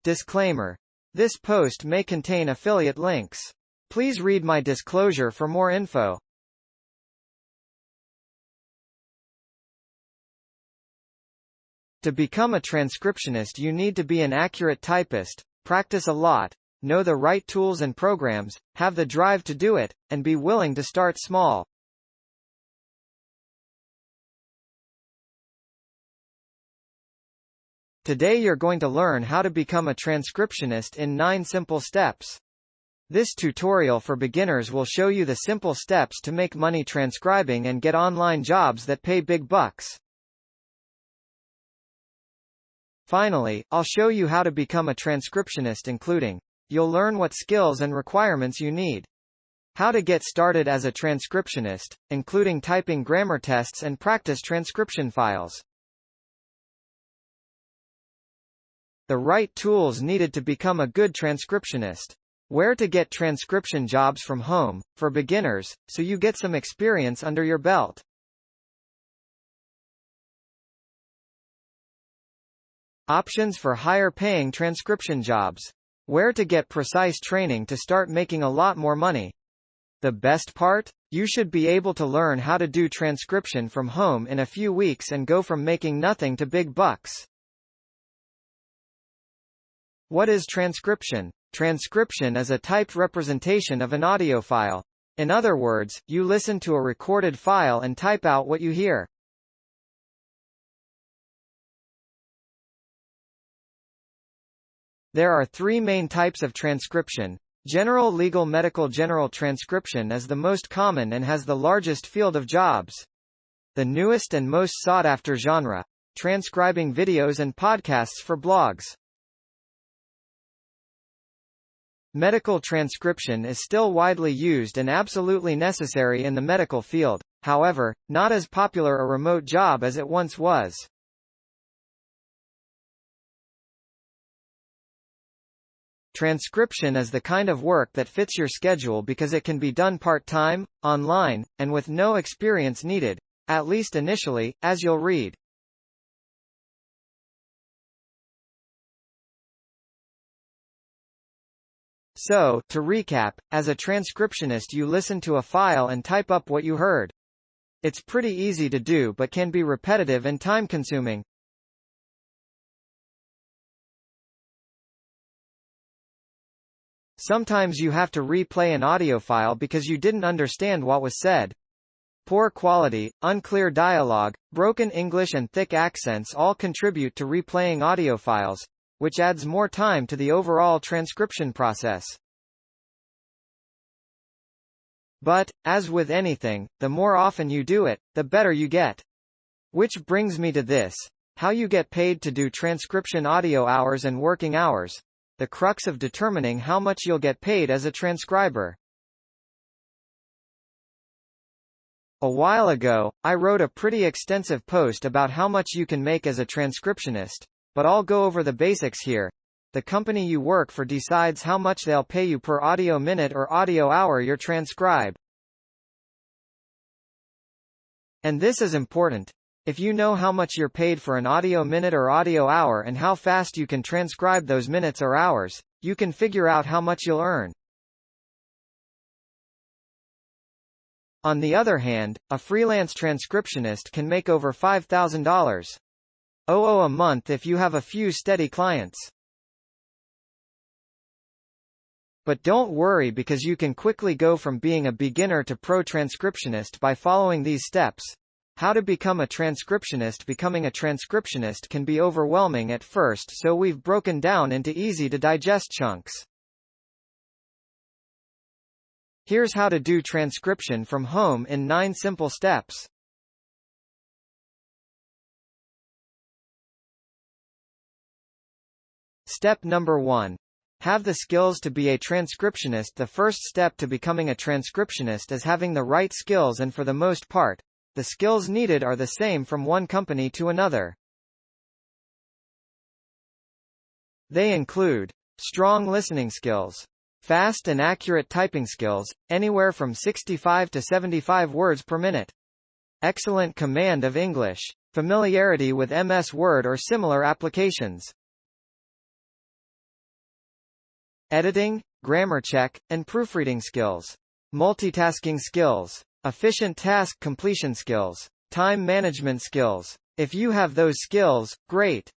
Disclaimer. This post may contain affiliate links. Please read my disclosure for more info. To become a transcriptionist, you need to be an accurate typist, practice a lot, know the right tools and programs, have the drive to do it, and be willing to start small. Today you're going to learn how to become a transcriptionist in 9 simple steps. This tutorial for beginners will show you the simple steps to make money transcribing and get online jobs that pay big bucks. Finally, I'll show you how to become a transcriptionist, including you'll learn what skills and requirements you need, how to get started as a transcriptionist, including typing grammar tests and practice transcription files, the right tools needed to become a good transcriptionist, where to get transcription jobs from home, for beginners, so you get some experience under your belt. Options for higher-paying transcription jobs. Where to get precise training to start making a lot more money. The best part? You should be able to learn how to do transcription from home in a few weeks and go from making nothing to big bucks. What is transcription? Transcription is a typed representation of an audio file. In other words, you listen to a recorded file and type out what you hear. There are 3 main types of transcription. General legal medical general transcription is the most common and has the largest field of jobs. The newest and most sought-after genre. Transcribing videos and podcasts for blogs. Medical transcription is still widely used and absolutely necessary in the medical field, however, not as popular a remote job as it once was. Transcription is the kind of work that fits your schedule because it can be done part-time, online, and with no experience needed, at least initially, as you'll read. So, to recap, as a transcriptionist you listen to a file and type up what you heard. It's pretty easy to do but can be repetitive and time-consuming. Sometimes you have to replay an audio file because you didn't understand what was said. Poor quality, unclear dialogue, broken English and thick accents all contribute to replaying audio files, which adds more time to the overall transcription process. But, as with anything, the more often you do it, the better you get. Which brings me to this: how you get paid to do transcription audio hours and working hours. The crux of determining how much you'll get paid as a transcriber. A while ago, I wrote a pretty extensive post about how much you can make as a transcriptionist, but I'll go over the basics here. The company you work for decides how much they'll pay you per audio minute or audio hour you transcribe. And this is important. If you know how much you're paid for an audio minute or audio hour and how fast you can transcribe those minutes or hours, you can figure out how much you'll earn. On the other hand, a freelance transcriptionist can make over $5,000 a month if you have a few steady clients. But don't worry, because you can quickly go from being a beginner to pro transcriptionist by following these steps. How to become a transcriptionist? Becoming a transcriptionist can be overwhelming at first, so we've broken down into easy-to-digest chunks. Here's how to do transcription from home in 9 simple steps. Step number 1. Have the skills to be a transcriptionist. The first step to becoming a transcriptionist is having the right skills, and for the most part, the skills needed are the same from one company to another. They include strong listening skills, fast and accurate typing skills, anywhere from 65 to 75 words per minute, excellent command of English, familiarity with MS Word or similar applications, editing, grammar check, and proofreading skills, multitasking skills, efficient task completion skills, time management skills. If you have those skills, great.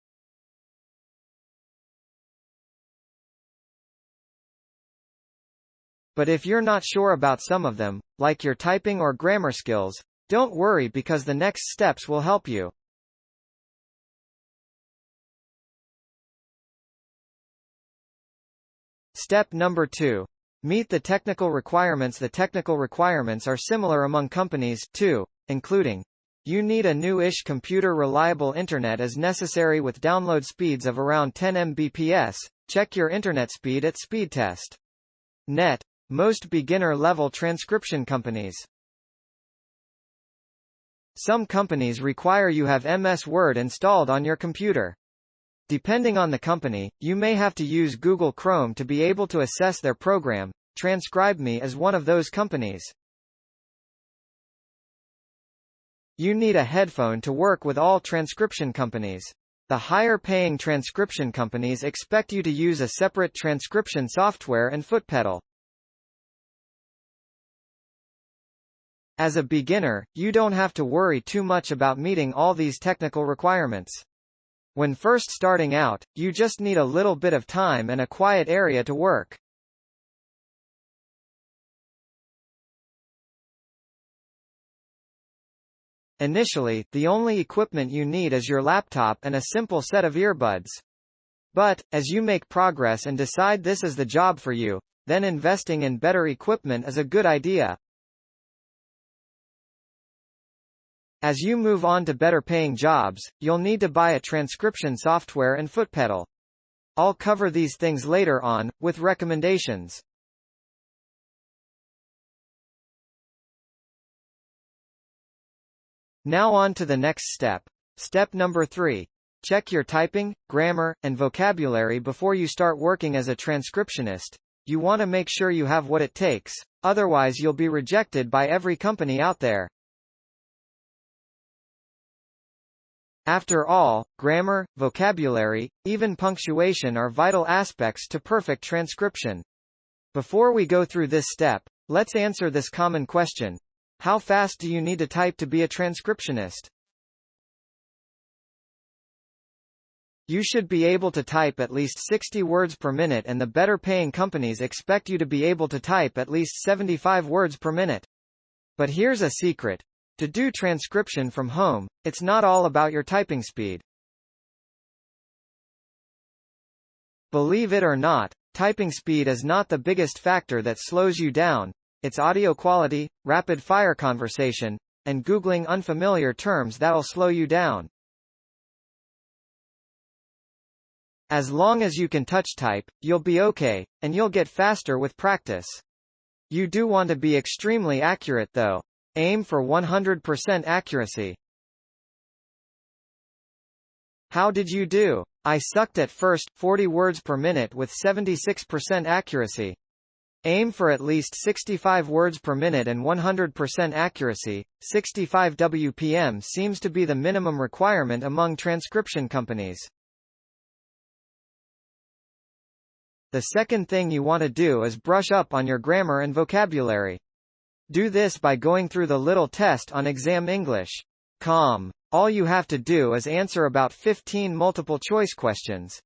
But if you're not sure about some of them, like your typing or grammar skills, don't worry because the next steps will help you. Step number 2. Meet the technical requirements. The technical requirements are similar among companies, too, including: you need a new-ish computer. Reliable internet is necessary with download speeds of around 10 Mbps. Check your internet speed at speedtest. Net. Most beginner-level transcription companies. Some companies require you have MS Word installed on your computer. Depending on the company, you may have to use Google Chrome to be able to access their program. TranscribeMe is one of those companies. You need a headphone to work with all transcription companies. The higher-paying transcription companies expect you to use a separate transcription software and foot pedal. As a beginner, you don't have to worry too much about meeting all these technical requirements. When first starting out, you just need a little bit of time and a quiet area to work. Initially, the only equipment you need is your laptop and a simple set of earbuds. But, as you make progress and decide this is the job for you, then investing in better equipment is a good idea. As you move on to better-paying jobs, you'll need to buy a transcription software and foot pedal. I'll cover these things later on, with recommendations. Now on to the next step. Step number 3. Check your typing, grammar, and vocabulary before you start working as a transcriptionist. You want to make sure you have what it takes, otherwise you'll be rejected by every company out there. After all, grammar, vocabulary, even punctuation are vital aspects to perfect transcription. Before we go through this step, let's answer this common question. How fast do you need to type to be a transcriptionist? You should be able to type at least 60 words per minute, and the better-paying companies expect you to be able to type at least 75 words per minute. But here's a secret. To do transcription from home, it's not all about your typing speed. Believe it or not, typing speed is not the biggest factor that slows you down. It's audio quality, rapid-fire conversation, and Googling unfamiliar terms that'll slow you down. As long as you can touch type, you'll be okay, and you'll get faster with practice. You do want to be extremely accurate though. Aim for 100% accuracy. How did you do? I sucked at first, 40 words per minute with 76% accuracy. Aim for at least 65 words per minute and 100% accuracy. 65 WPM seems to be the minimum requirement among transcription companies. The second thing you want to do is brush up on your grammar and vocabulary. Do this by going through the little test on Exam English.com. All you have to do is answer about 15 multiple-choice questions.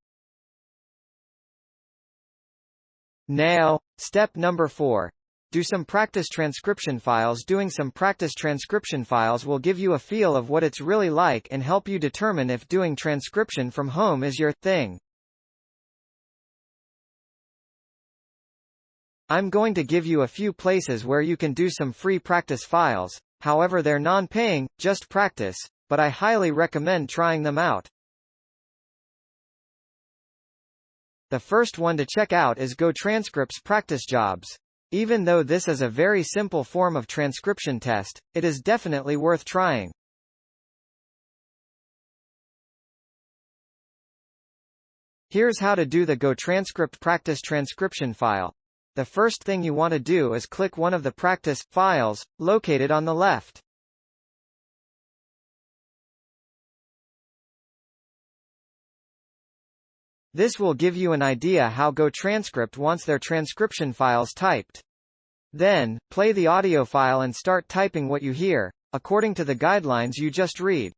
Now, step number 4. Do some practice transcription files. Doing some practice transcription files will give you a feel of what it's really like and help you determine if doing transcription from home is your thing. I'm going to give you a few places where you can do some free practice files, however they're non-paying, just practice, but I highly recommend trying them out. The first one to check out is GoTranscript's Practice Jobs. Even though this is a very simple form of transcription test, it is definitely worth trying. Here's how to do the GoTranscript practice transcription file. The first thing you want to do is click one of the practice files, located on the left. This will give you an idea how GoTranscript wants their transcription files typed. Then, play the audio file and start typing what you hear, according to the guidelines you just read.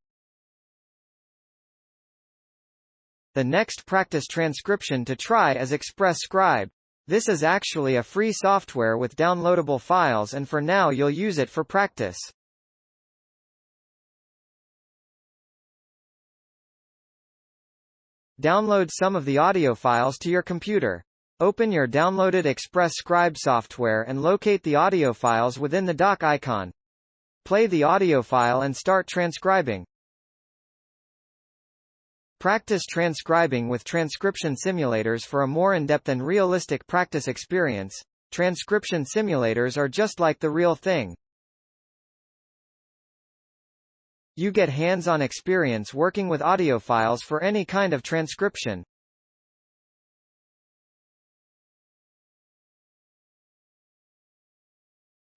The next practice transcription to try is Express Scribe. This is actually a free software with downloadable files, and for now you'll use it for practice. Download some of the audio files to your computer. Open your downloaded Express Scribe software and locate the audio files within the dock icon. Play the audio file and start transcribing. Practice transcribing with transcription simulators for a more in-depth and realistic practice experience. Transcription simulators are just like the real thing. You get hands-on experience working with audio files for any kind of transcription.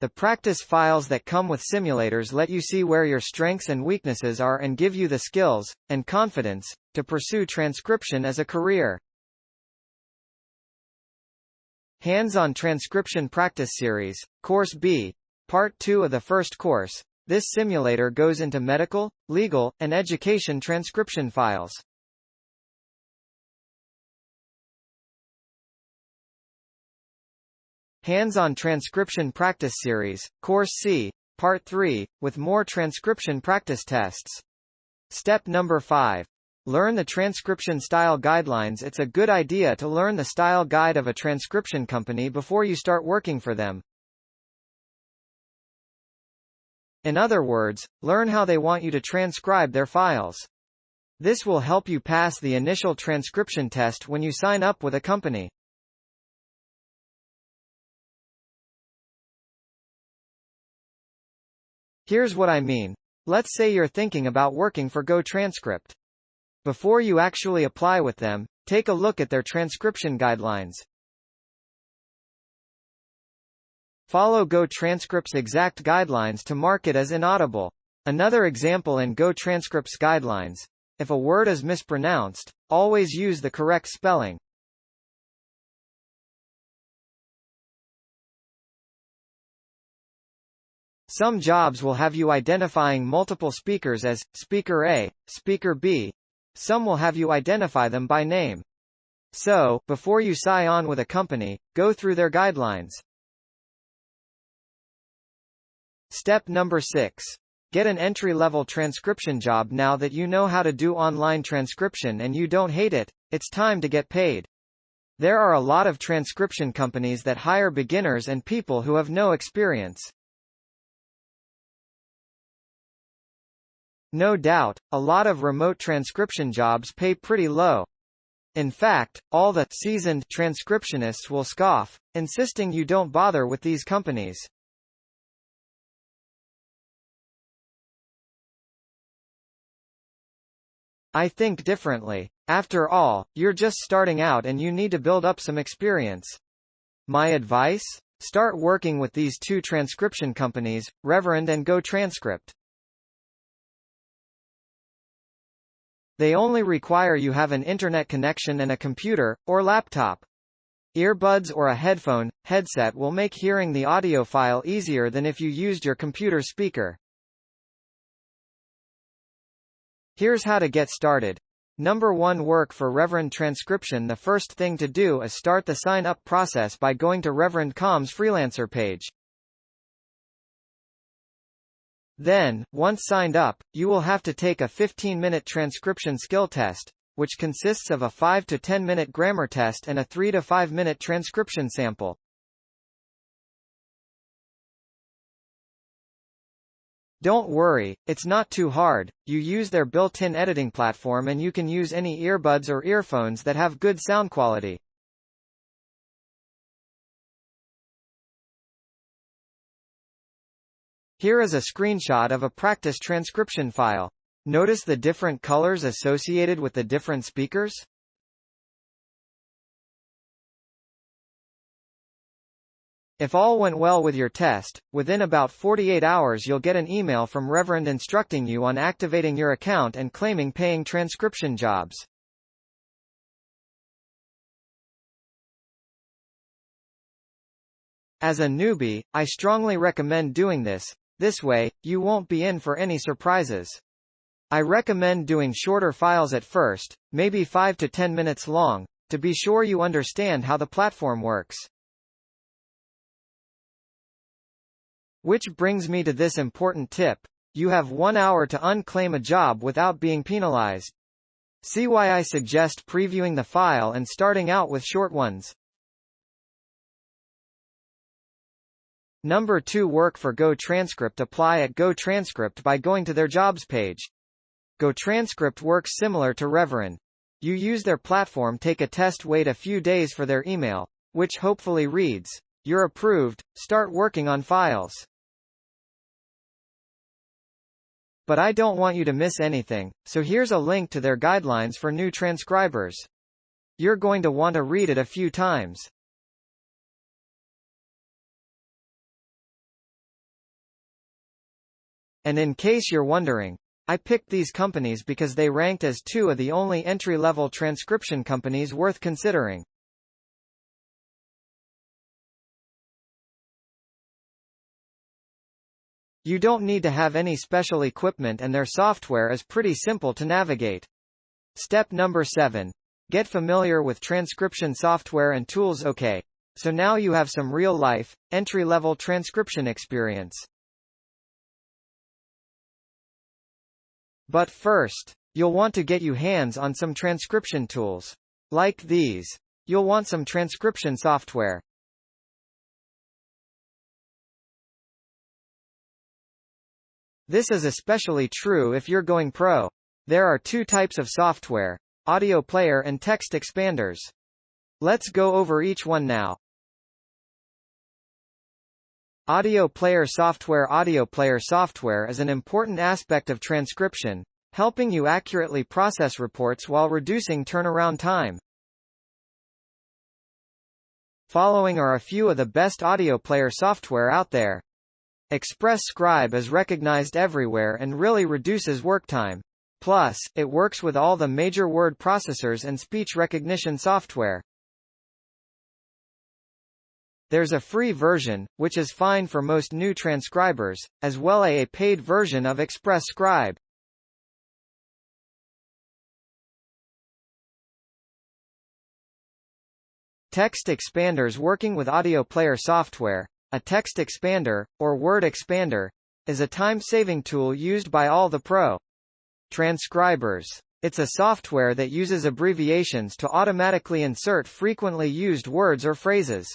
The practice files that come with simulators let you see where your strengths and weaknesses are and give you the skills and confidence to pursue transcription as a career. Hands-on Transcription Practice Series, Course B, Part 2 of the first course. This simulator goes into medical, legal, and education transcription files. Hands-on Transcription Practice Series, Course C, Part 3, with more transcription practice tests. Step number 5. Learn the transcription style guidelines. It's a good idea to learn the style guide of a transcription company before you start working for them. In other words, learn how they want you to transcribe their files. This will help you pass the initial transcription test when you sign up with a company. Here's what I mean. Let's say you're thinking about working for GoTranscript. Before you actually apply with them, take a look at their transcription guidelines. Follow GoTranscript's exact guidelines to mark it as inaudible. Another example in GoTranscript's guidelines: if a word is mispronounced, always use the correct spelling. Some jobs will have you identifying multiple speakers as Speaker A, Speaker B. Some will have you identify them by name. So, before you sign on with a company, go through their guidelines. Step number 6. Get an entry-level transcription job. Now that you know how to do online transcription and you don't hate it, it's time to get paid. There are a lot of transcription companies that hire beginners and people who have no experience. No doubt, a lot of remote transcription jobs pay pretty low. In fact, all the seasoned transcriptionists will scoff, insisting you don't bother with these companies. I think differently. After all, you're just starting out and you need to build up some experience. My advice? Start working with these two transcription companies, Reverend and GoTranscript. They only require you have an internet connection and a computer, or laptop. Earbuds or a headset will make hearing the audio file easier than if you used your computer speaker. Here's how to get started. Number 1. Work for Reverend Transcription. The first thing to do is start the sign-up process by going to Reverend.com's freelancer page. Then, once signed up, you will have to take a 15-minute transcription skill test, which consists of a 5 to 10-minute grammar test and a 3 to 5-minute transcription sample. Don't worry, it's not too hard. You use their built-in editing platform and you can use any earbuds or earphones that have good sound quality. Here is a screenshot of a practice transcription file. Notice the different colors associated with the different speakers? If all went well with your test, within about 48 hours you'll get an email from Reverend instructing you on activating your account and claiming paying transcription jobs. As a newbie, I strongly recommend doing this way, you won't be in for any surprises. I recommend doing shorter files at first, maybe 5 to 10 minutes long, to be sure you understand how the platform works. Which brings me to this important tip. You have 1 hour to unclaim a job without being penalized. See why I suggest previewing the file and starting out with short ones. Number 2. Work for GoTranscript. Apply at GoTranscript by going to their jobs page. GoTranscript works similar to Reverin. You use their platform, take a test, wait a few days for their email, which hopefully reads, "You're approved," start working on files. But I don't want you to miss anything, so here's a link to their guidelines for new transcribers. You're going to want to read it a few times. And in case you're wondering, I picked these companies because they ranked as 2 of the only entry-level transcription companies worth considering. You don't need to have any special equipment and their software is pretty simple to navigate. Step number 7. Get familiar with transcription software and tools. Okay, so now you have some real-life, entry-level transcription experience. But first, you'll want to get your hands on some transcription tools. Like these. You'll want some transcription software. This is especially true if you're going pro. There are 2 types of software: audio player and text expanders. Let's go over each one now. Audio player software. Audio player software is an important aspect of transcription, helping you accurately process reports while reducing turnaround time. Following are a few of the best audio player software out there. Express Scribe is recognized everywhere and really reduces work time. Plus, it works with all the major word processors and speech recognition software. There's a free version, which is fine for most new transcribers, as well as a paid version of Express Scribe. Text expanders. Working with audio player software, a text expander, or word expander, is a time-saving tool used by all the pro transcribers. It's a software that uses abbreviations to automatically insert frequently used words or phrases.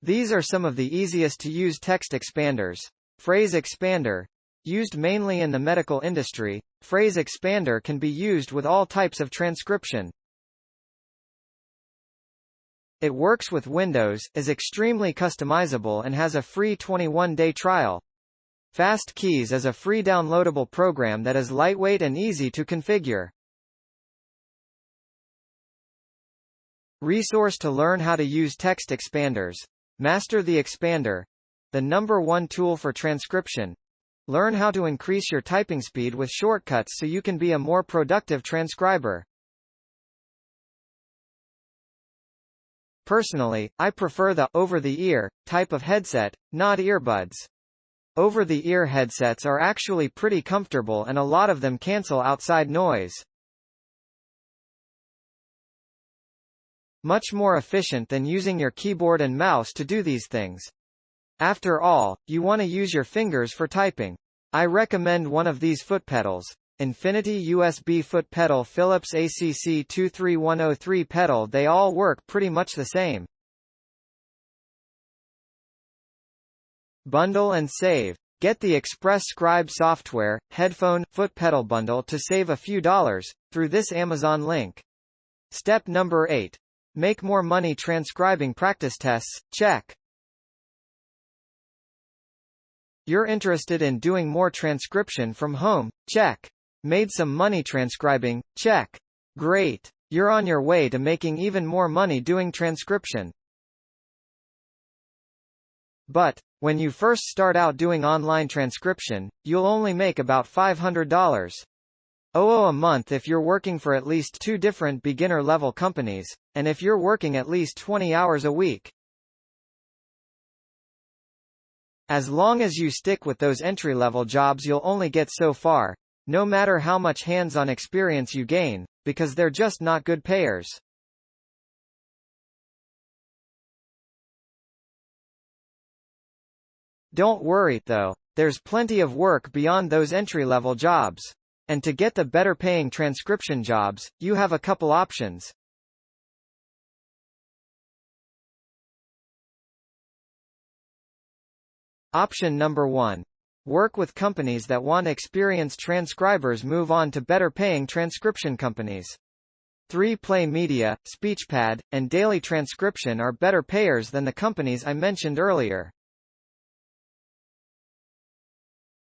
These are some of the easiest to use text expanders. Phrase expander. Used mainly in the medical industry, phrase expander can be used with all types of transcription. It works with Windows, is extremely customizable and has a free 21-day trial. Fast Keys is a free downloadable program that is lightweight and easy to configure. Resource to learn how to use text expanders. Master the Expander, the #1 tool for transcription. Learn how to increase your typing speed with shortcuts so you can be a more productive transcriber. Personally, I prefer the over-the-ear type of headset, not earbuds. Over-the-ear headsets are actually pretty comfortable and a lot of them cancel outside noise. Much more efficient than using your keyboard and mouse to do these things. After all, you want to use your fingers for typing. I recommend one of these foot pedals. Infinity USB foot pedal, Philips ACC 23103 pedal. They all work pretty much the same. Bundle and save. Get the Express Scribe software, headphone, foot pedal bundle to save a few dollars, through this Amazon link. Step number 8. Make more money transcribing. Practice tests, check. You're interested in doing more transcription from home, check. Made some money transcribing, check. Great. You're on your way to making even more money doing transcription. But, when you first start out doing online transcription, you'll only make about $500. a month if you're working for at least 2 different beginner-level companies, and if you're working at least 20 hours a week. As long as you stick with those entry-level jobs, you'll only get so far, no matter how much hands-on experience you gain, because they're just not good payers. Don't worry, though. There's plenty of work beyond those entry-level jobs. And to get the better-paying transcription jobs, you have a couple options. Option number 1. Work with companies that want experienced transcribers move on to better-paying transcription companies. 3 Play Media, SpeechPad, and Daily Transcription are better payers than the companies I mentioned earlier.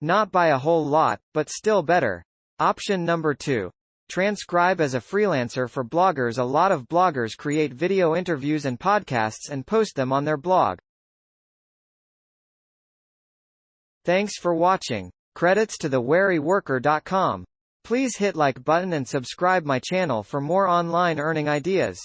Not by a whole lot, but still better. Option number 2. Transcribe as a freelancer for bloggers. A lot of bloggers create video interviews and podcasts and post them on their blog. Thanks for watching. Credits to thewearyworker.com. Please hit like button and subscribe my channel for more online earning ideas.